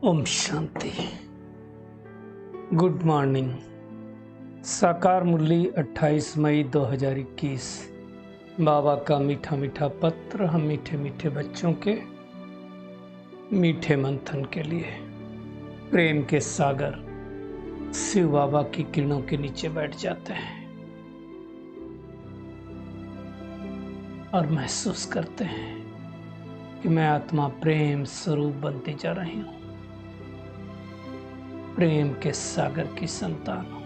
Om Shanti. Good morning. साकार मुरली 28 मई 2021। बाबा का मीठा मीठा पत्र हम मीठे मीठे बच्चों के मीठे मंथन के लिए। प्रेम के सागर शिव बाबा की किरणों के नीचे बैठ जाते हैं और महसूस करते हैं कि मैं आत्मा प्रेम स्वरूप बनती जा रही हूं, प्रेम के सागर की संतान हूं।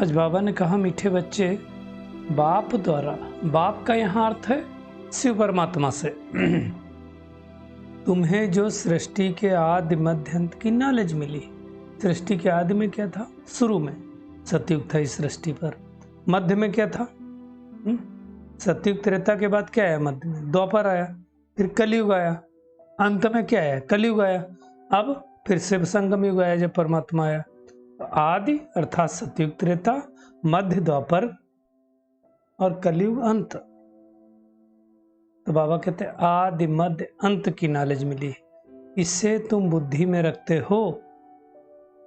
आज बाबा ने कहा, मीठे बच्चे, बाप द्वारा, बाप का यहां अर्थ है शिव परमात्मा से तुम्हें जो सृष्टि के आदि मध्य अंत की नॉलेज मिली। सृष्टि के आदि में क्या था? शुरू में सतयुग था इस सृष्टि पर। मध्य में क्या था? सतयुग त्रेता के बाद क्या आया? मध्य में द्वापर आया, फिर कलयुग आया, अंत में क्या आया? कलयुग आया। अब फिर शिव संगम युग आया जब परमात्मा आया। आदि अर्थात सतयुग त्रेता, मध्य द्वापर और कलयुग अंत। तो बाबा कहते हैं आदि मध्य अंत की नॉलेज मिली, इससे तुम बुद्धि में रखते हो,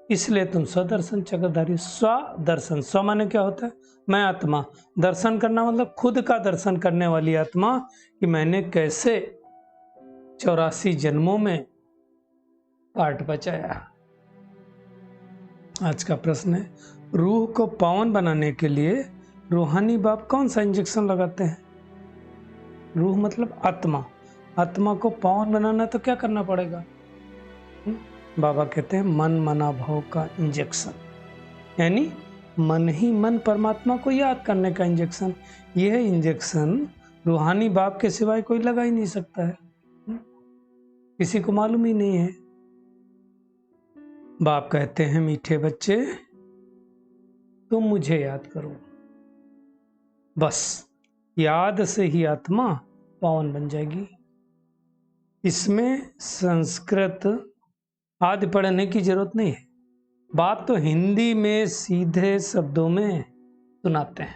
इसलिए तुम स्वदर्शन चक्रधारी। स्वदर्शन, स्व माने क्या होता है? मैं आत्मा। दर्शन करना मतलब खुद का दर्शन करने वाली आत्मा, कि मैंने कैसे 84 जन्मों में पाठ बचाया। आज का प्रश्न है, रूह को पावन बनाने के लिए रूहानी बाप कौन सा इंजेक्शन लगाते हैं? रूह मतलब आत्मा। आत्मा को पावन बनाना तो क्या करना पड़ेगा? बाबा कहते हैं मन मना भाव का इंजेक्शन, यानी मन ही मन परमात्मा को याद करने का इंजेक्शन। यह इंजेक्शन रूहानी बाप के सिवाय कोई लगा ही नहीं सकता है, किसी को मालूम ही नहीं है। बाप कहते हैं मीठे बच्चे, तुम मुझे याद करो, बस याद से ही आत्मा पावन बन जाएगी। इसमें संस्कृत आदि पढ़ने की जरूरत नहीं है। बात तो हिंदी में सीधे शब्दों में सुनाते हैं।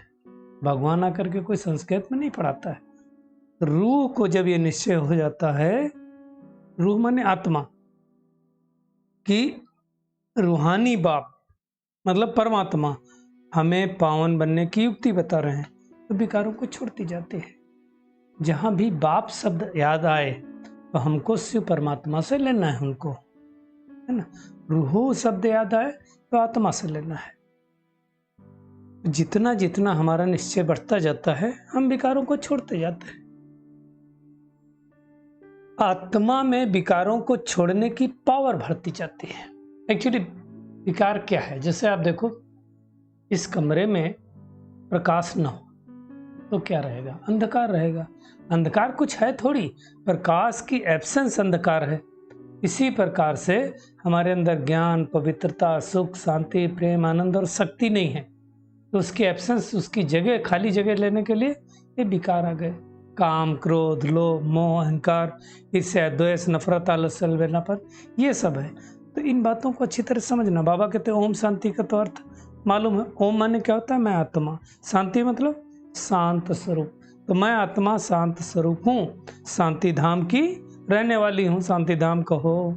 भगवान आकर के कोई संस्कृत में नहीं पढ़ाता है। रूह को जब ये निश्चय हो जाता है, रूह माने आत्मा, कि रूहानी बाप मतलब परमात्मा हमें पावन बनने की युक्ति बता रहे हैं, तो विकारों को छोड़ती जाती है। जहां भी बाप शब्द याद आए तो हमको शिव परमात्मा से लेना है, उनको, है ना। रूह शब्द याद आए तो आत्मा से लेना है। जितना जितना हमारा निश्चय बढ़ता जाता है, हम विकारों को छोड़ते जाते हैं। आत्मा में विकारों को छोड़ने की पावर बढ़ती जाती है। एक्चुअली विकार क्या है? जैसे आप देखो, इस कमरे में प्रकाश न हो तो क्या रहेगा? अंधकार रहेगा। अंधकार कुछ है थोड़ी, प्रकाश की एब्सेंस अंधकार है। इसी प्रकार से हमारे अंदर ज्ञान, पवित्रता, सुख, शांति, प्रेम, आनंद और शक्ति नहीं है, तो उसकी एब्सेंस, उसकी जगह, खाली जगह लेने के लिए ये विकार आ गए। काम, क्रोध, लोभ, मोह, अहंकार, ईर्ष्या, द्वेष, नफरत, आलस्य, अलबेलापन, ये सब है। तो इन बातों को अच्छी तरह समझना। बाबा कहते हैं ओम शांति का तो अर्थ मालूम है। ओम माने क्या होता है? मैं आत्मा। शांति मतलब शांत स्वरूप। तो मैं आत्मा शांत स्वरूप हूँ, शांति धाम की रहने वाली हूँ। शांति धाम कहो,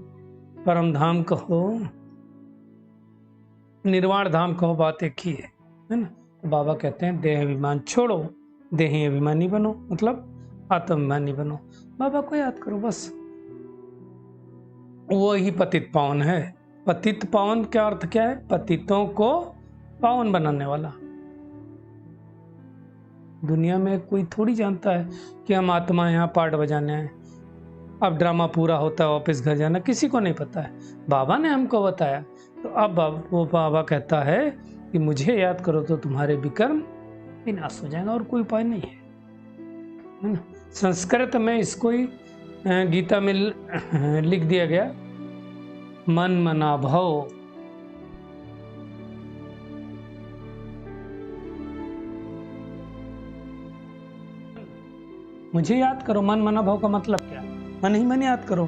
परम धाम कहो, निर्वाण धाम कहो, बात एक ही है ना। तो बाबा कहते हैं देह अभिमान छोड़ो, देही अभिमानी बनो, मतलब आत्माभिमानी बनो। बाबा को याद करो, बस वो ही पतित पावन है। पतित पावन का अर्थ क्या है? पतितों को पावन बनाने वाला। दुनिया में कोई थोड़ी जानता है कि हम आत्मा यहाँ पाठ बजाने आए, अब ड्रामा पूरा होता है वापस घर जाना, किसी को नहीं पता है। बाबा ने हमको बताया, तो अब वो बाबा कहता है कि मुझे याद करो तो तुम्हारे विकर्म विनाश हो जाएगा, और कोई उपाय नहीं है ना। संस्कृत में इसको ही गीता में लिख दिया गया, मन मना भव। मुझे याद करो, मन मना भाव का मतलब क्या? मन ही मन याद करो।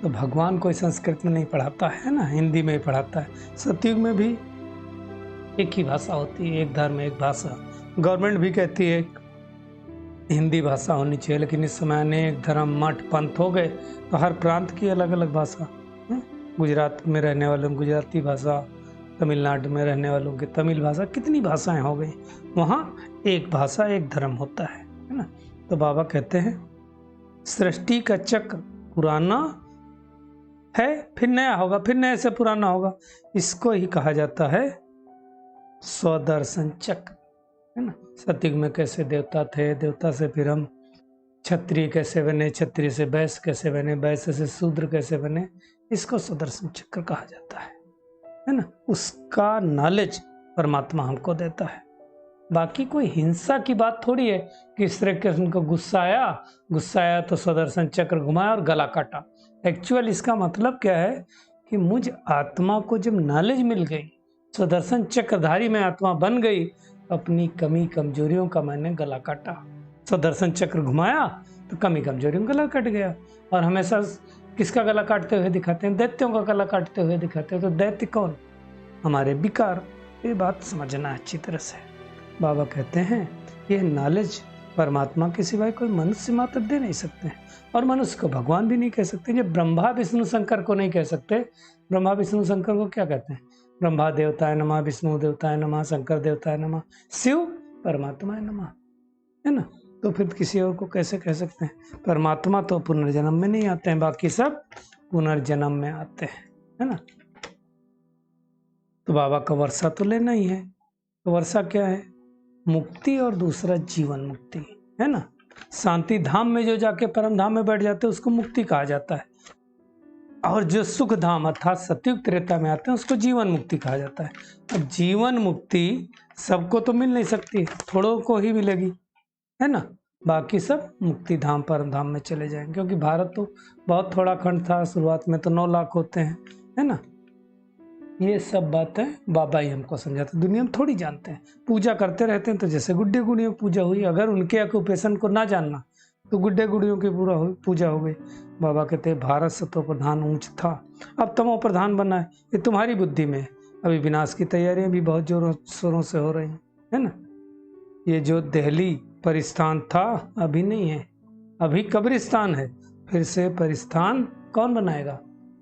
तो भगवान कोई संस्कृत में नहीं पढ़ाता है ना, हिंदी में ही पढ़ाता है। सतयुग में भी एक ही भाषा होती है, एक धर्म एक भाषा। गवर्नमेंट भी कहती है हिंदी भाषा होनी चाहिए, लेकिन इस समय अनेक धर्म मठ पंथ हो गए तो हर प्रांत की अलग अलग भाषा है। गुजरात में रहने वालों की गुजराती भाषा, तमिलनाडु में रहने वालों की तमिल भाषा, कितनी भाषाएं हो गई। वहाँ एक भाषा एक धर्म होता है ना। तो बाबा कहते हैं सृष्टि का चक्र पुराना है, फिर नया होगा, फिर नए से पुराना होगा। इसको ही कहा जाता है स्वदर्शन चक्र, है ना। सतयुग में कैसे देवता थे, देवता से फिर हम क्षत्रिय कैसे बने, क्षत्रिय से वैश्य कैसे बने, वैश्य से शूद्र कैसे बने, इसको स्वदर्शन चक्र कहा जाता है ना। उसका नॉलेज परमात्मा हमको देता है। बाकी कोई हिंसा की बात थोड़ी है कि श्री कृष्ण को गुस्सा आया तो स्वदर्शन चक्र घुमाया और गला काटा। एक्चुअल इसका मतलब क्या है कि मुझ आत्मा को जब नॉलेज मिल गई, स्वदर्शन चक्रधारी में आत्मा बन गई, अपनी कमी कमजोरियों का मैंने गला काटा। स्वदर्शन चक्र घुमाया तो कमी कमजोरियों का गला कट गया। और हमेशा किसका गला काटते हुए दिखाते हैं? दैत्यों का गला काटते हुए दिखाते हैं। तो दैत्य कौन? हमारे विकार। ये बात समझना अच्छी तरह से। बाबा कहते हैं ये नॉलेज परमात्मा के सिवाय कोई मनुष्य मात्र दे नहीं सकते, और मनुष्य को भगवान भी नहीं कह सकते। जब ब्रह्मा विष्णु शंकर को नहीं कह सकते, ब्रह्मा विष्णु शंकर को क्या कहते हैं? ब्रह्मा देवताय नमः, विष्णु देवताय नमः, शंकर देवताय नमः, शिव परमात्मा नमः, है ना। तो फिर किसी और को कैसे कह सकते हैं? परमात्मा तो पुनर्जन्म में नहीं आते हैं, बाकी सब पुनर्जन्म में आते हैं, है ना। तो बाबा का वर्षा तो लेना ही है। तो वर्षा क्या है? मुक्ति और दूसरा जीवन मुक्ति, है ना। शांति धाम में जो जाके परम धाम में बैठ जाते हैं उसको मुक्ति कहा जाता है, और जो सुख धाम अर्थात सतयुग त्रेता में आते हैं उसको जीवन मुक्ति कहा जाता है। अब जीवन मुक्ति सबको तो मिल नहीं सकती, थोड़ों को ही मिलेगी, है ना। बाकी सब मुक्ति धाम परम धाम में चले जाएंगे, क्योंकि भारत तो बहुत थोड़ा खंड था, शुरुआत में तो 9 लाख होते हैं, है ना। ये सब बातें बाबा ही हमको समझाते, दुनिया में थोड़ी जानते हैं। पूजा करते रहते हैं तो जैसे गुड्डे गुड़ियों की पूजा हुई, अगर उनके ऑक्यूपेशन को ना जानना तो गुड्डे गुड़ियों की पूजा हो गई। बाबा कहते हैं भारत सतो प्रधान ऊंच था, अब तमो प्रधान बना है। ये तुम्हारी बुद्धि में है। अभी विनाश की तैयारियां भी बहुत जोरों शोरों से हो रही है ना। ये जो दिल्ली परिस्थान था अभी नहीं है, अभी कब्रिस्तान है। फिर से परिस्थान कौन बनाएगा?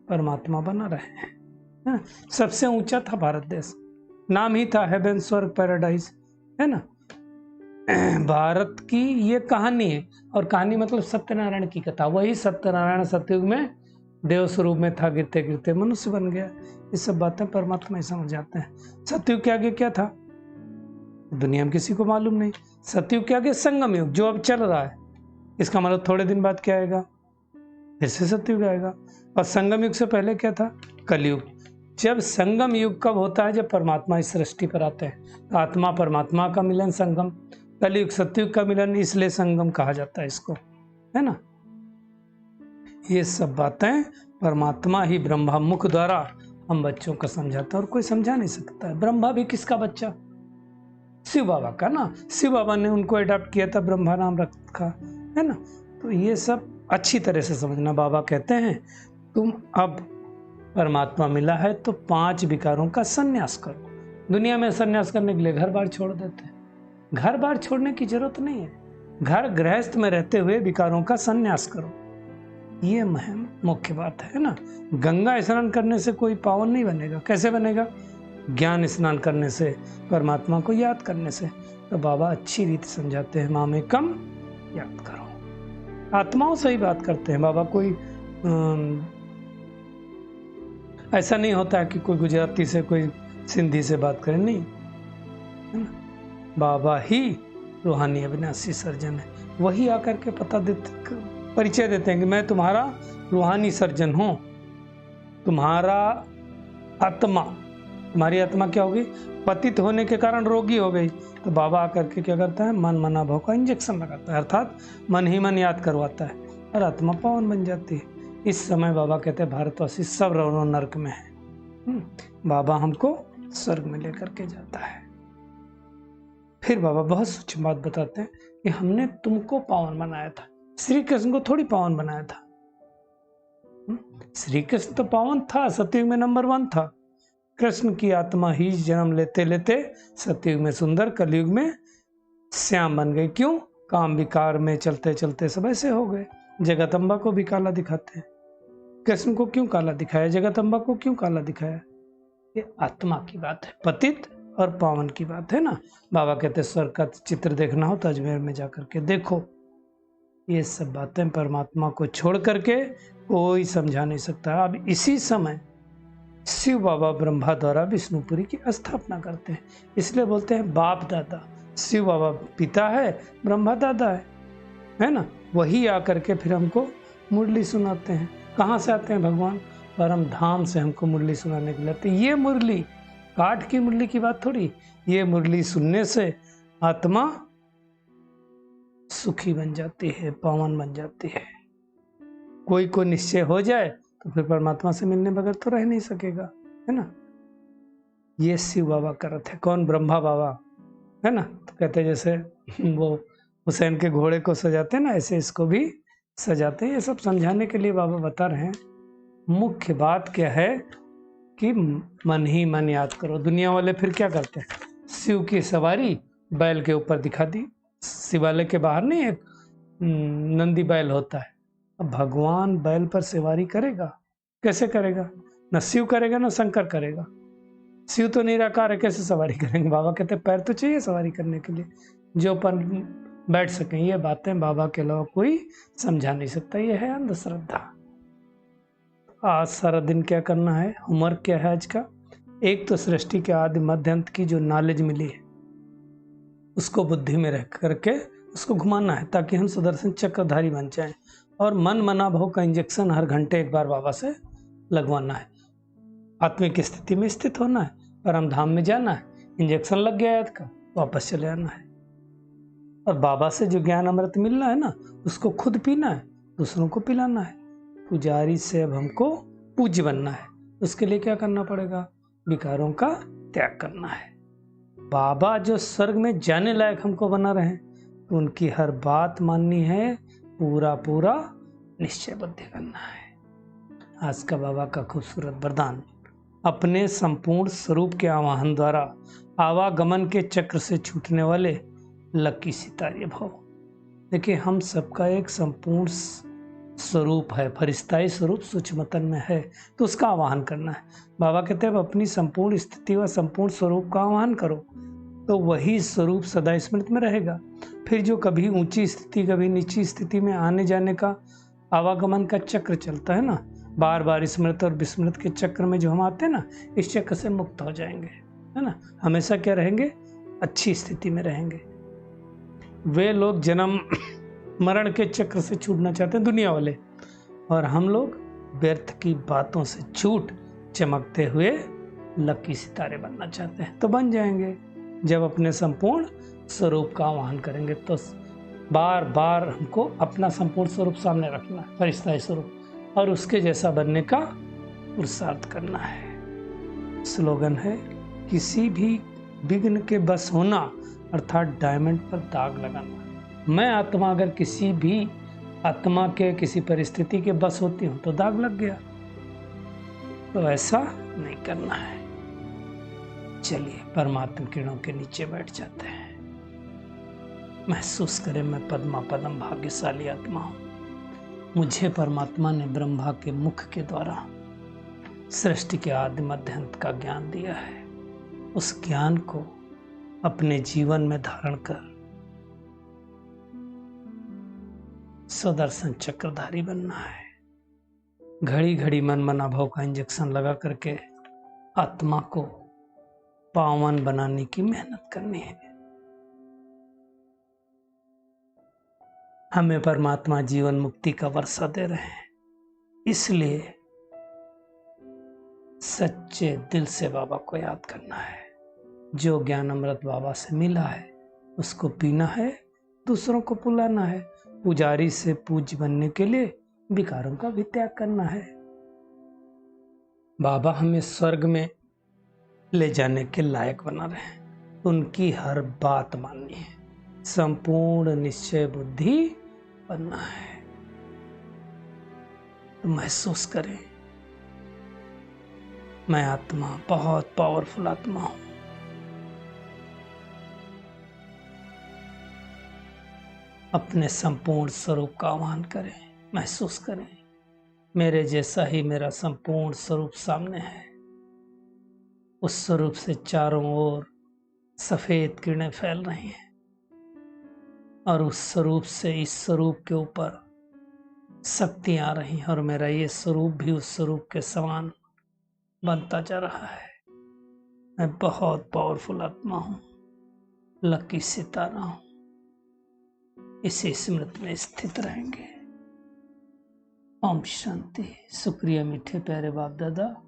परमात्मा बना रहे हैं। सबसे ऊंचा था भारत देश, नाम ही था हेवन, स्वर्ग, पैराडाइज, है ना। भारत की ये कहानी है, और कहानी मतलब सत्यनारायण की कथा। वही सत्यनारायण सतयुग में देव स्वरूप में था, गिरते गिरते मनुष्य बन गया। ये सब बातें परमात्मा ही समझ जाते हैं। सतयुग के आगे क्या था दुनिया में किसी को मालूम नहीं। सतयुग के आगे संगम युग जो अब चल रहा है, इसका मतलब थोड़े दिन बाद क्या आएगा? फिर से सतयुग आएगा। और संगम युग से पहले क्या था? कलयुग। जब संगम युग कब होता है? जब परमात्मा इस सृष्टि पर आते हैं। तो आत्मा परमात्मा का मिलन संगम, कलयुग सतयुग का मिलन, इसलिए संगम कहा जाता है इसको, है ना। ये सब बातें परमात्मा ही ब्रह्मा मुख द्वारा हम बच्चों को समझाता है, और कोई समझा नहीं सकता है। ब्रह्मा भी किसका बच्चा? शिव बाबा का ना। शिव बाबा ने उनको अडॉप्ट किया था, ब्रह्मा नाम रखा, है ना। तो ये सब अच्छी तरह से समझना। बाबा कहते हैं तुम अब परमात्मा मिला है तो 5 विकारों का संन्यास करो। दुनिया में संन्यास करने के लिए घर बार छोड़ देते हैं। घर बार छोड़ने की जरूरत नहीं है। घर गृहस्थ में रहते हुए विकारों का संन्यास करो, ये मुख्य बात है ना। गंगा स्नान करने से कोई पावन नहीं बनेगा। कैसे बनेगा? ज्ञान स्नान करने से, परमात्मा को याद करने से। तो बाबा अच्छी रीति समझाते हैं, मामेकम याद करो। आत्माओं से ही बात करते हैं बाबा। कोई ऐसा नहीं होता है कि कोई गुजराती से कोई सिंधी से बात करे, नहीं, है ना। बाबा ही रूहानी अविनाशी सर्जन है। वही आकर के परिचय देते हैं कि मैं तुम्हारा रूहानी सर्जन हूं। तुम्हारा आत्मा, तुम्हारी आत्मा क्या होगी? पतित होने के कारण रोगी हो गई, तो बाबा आकर के क्या करता है? मन मना भाव का इंजेक्शन लगाता है, अर्थात मन ही मन याद करवाता है, और आत्मा पावन बन जाती है। इस समय बाबा कहते हैं भारतवासी सब रौनो नरक में है। बाबा हमको स्वर्ग में लेकर के जाता है। फिर बाबा बहुत सूक्ष्म बात बताते हैं कि हमने तुमको पावन बनाया था, श्री कृष्ण को थोड़ी पावन बनाया था। श्री कृष्ण तो पावन था, सतयुग में नंबर 1 था। कृष्ण की आत्मा ही जन्म लेते लेते सतयुग में सुंदर, कलयुग में श्याम बन गई। क्यों? काम विकार में चलते चलते सब ऐसे हो गए। जगदम्बा को भी काला दिखाते हैं। कृष्ण को क्यों काला दिखाया, जगदम्बा को क्यों काला दिखाया? ये आत्मा की बात है, पतित और पावन की बात है ना। बाबा कहते स्वर्ग का चित्र देखना हो तो अजमेर में जाकर के देखो। ये सब बातें परमात्मा को छोड़ करके कोई समझा नहीं सकता। अब इसी समय शिव बाबा ब्रह्मा द्वारा विष्णुपुरी की स्थापना करते हैं, इसलिए बोलते हैं बाप दादा। शिव बाबा पिता है, ब्रह्मा दादा है ना। वही आकर के फिर हमको मुरली सुनाते हैं। कहाँ से आते हैं भगवान? परम धाम से हमको मुरली सुनाने के लिए आते हैं। ये मुरली काठ की मुरली की बात थोड़ी, ये मुरली सुनने से आत्मा सुखी बन जाती है, पावन बन जाती है। कोई को निश्चय हो जाए तो फिर परमात्मा से मिलने बगैर तो रह नहीं सकेगा, है ना। ये शिव बाबा का रथ है। कौन? ब्रह्मा बाबा, है ना। तो कहते हैं जैसे वो हुसैन के घोड़े को सजाते हैं ना, ऐसे इसको भी सजाते हैं। ये सब समझाने के लिए बाबा बता रहे हैं। मुख्य बात क्या है कि मन ही मन याद करो। दुनिया वाले फिर क्या करते हैं? शिव की सवारी बैल के ऊपर दिखा दी। शिवालय के बाहर नहीं एक नंदी बैल होता है। अब भगवान बैल पर सवारी करेगा? कैसे करेगा? न शिव करेगा न शंकर करेगा। शिव तो निराकार है, कैसे सवारी करेंगे? बाबा कहते पैर तो चाहिए सवारी करने के लिए, जो पर बैठ सकें। ये बातें बाबा के अलावा कोई समझा नहीं सकता। ये है अंधश्रद्धा। आज सारा दिन क्या करना है? होमवर्क क्या है आज का? एक तो सृष्टि के आदि मध्य अंत की जो नॉलेज मिली है उसको बुद्धि में रह करके उसको घुमाना है, ताकि हम सुदर्शन चक्रधारी बन जाएं। और मन मना भव का इंजेक्शन हर घंटे एक बार बाबा से लगवाना है। आत्मिक स्थिति में स्थित होना है, परम धाम में जाना है। इंजेक्शन लग गया याद का, वापस चले आना है। और बाबा से जो ज्ञान अमृत मिलना है ना, उसको खुद पीना है, दूसरों को पिलाना है। पुजारी से अब हमको पूज्य बनना है। उसके लिए क्या करना पड़ेगा? विकारों का त्याग करना है। बाबा जो स्वर्ग में जाने लायक हमको बना रहे हैं, तो उनकी हर बात माननी है, पूरा पूरा निश्चय बुद्धि करना है। आज का बाबा का खूबसूरत वरदान, अपने संपूर्ण स्वरूप के आवाहन द्वारा आवागमन के चक्र से छूटने वाले लकी सितारे भव। देखिए, हम सबका एक संपूर्ण स्वरूप है, फरिश्ताई स्वरूप सूक्ष्मतन में है, तो उसका आवाहन करना है। बाबा कहते हैं अपनी संपूर्ण स्थिति व संपूर्ण स्वरूप का आवाहन करो, तो वही स्वरूप सदा स्मृति में रहेगा। फिर जो कभी ऊंची स्थिति कभी नीची स्थिति में आने जाने का आवागमन का चक्र चलता है ना, बार बार स्मृत और विस्मृत के चक्र में जो हम आते हैं ना, इस चक्र से मुक्त हो जाएंगे, है ना। हमेशा क्या रहेंगे? अच्छी स्थिति में रहेंगे। वे लोग जन्म मरण के चक्र से छूटना चाहते हैं, दुनिया वाले, और हम लोग व्यर्थ की बातों से छूट चमकते हुए लकी सितारे बनना चाहते हैं। तो बन जाएंगे जब अपने संपूर्ण स्वरूप का आह्वान करेंगे। तो बार बार हमको अपना संपूर्ण स्वरूप सामने रखना है, फरिश्ताई स्वरूप, और उसके जैसा बनने का पुरुषार्थ करना है। स्लोगन है, किसी भी विघ्न के बस होना, अर्थात डायमंड पर दाग लगाना। मैं आत्मा अगर किसी भी आत्मा के किसी परिस्थिति के बस होती हूँ तो दाग लग गया, तो ऐसा नहीं करना है। चलिए परमात्मा किरणों के नीचे बैठ जाते हैं। महसूस करें मैं पद्मा पदम भाग्यशाली आत्मा हूँ। मुझे परमात्मा ने ब्रह्मा के मुख के द्वारा सृष्टि के आदि मध्य अंत का ज्ञान दिया है। उस ज्ञान को अपने जीवन में धारण कर सुदर्शन चक्रधारी बनना है। घड़ी घड़ी मन मना भाव का इंजेक्शन लगा करके आत्मा को पावन बनाने की मेहनत करनी है। हमें परमात्मा जीवन मुक्ति का वर्षा दे रहे हैं, इसलिए सच्चे दिल से बाबा को याद करना है। जो ज्ञान अमृत बाबा से मिला है उसको पीना है, दूसरों को पिलाना है। पुजारी से पूज्य बनने के लिए विकारों का भी त्याग करना है। बाबा हमें स्वर्ग में ले जाने के लायक बना रहे हैं, उनकी हर बात माननी है, संपूर्ण निश्चय बुद्धि बनना है। तो महसूस करें, मैं आत्मा बहुत पावरफुल आत्मा हूं। अपने संपूर्ण स्वरूप का आह्वान करें, महसूस करें मेरे जैसा ही मेरा संपूर्ण स्वरूप सामने है। उस स्वरूप से चारों ओर सफेद किरणें फैल रही हैं और उस स्वरूप से इस स्वरूप के ऊपर शक्ति आ रही है और मेरा ये स्वरूप भी उस स्वरूप के समान बनता जा रहा है। मैं बहुत पावरफुल आत्मा हूँ, लकी सितारा हूँ। इसी स्मृति में स्थित रहेंगे। ओम शांति। शुक्रिया मीठे प्यारे बाप दादा,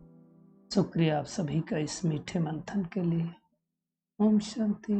शुक्रिया आप सभी का इस मीठे मंथन के लिए। ओम शांति।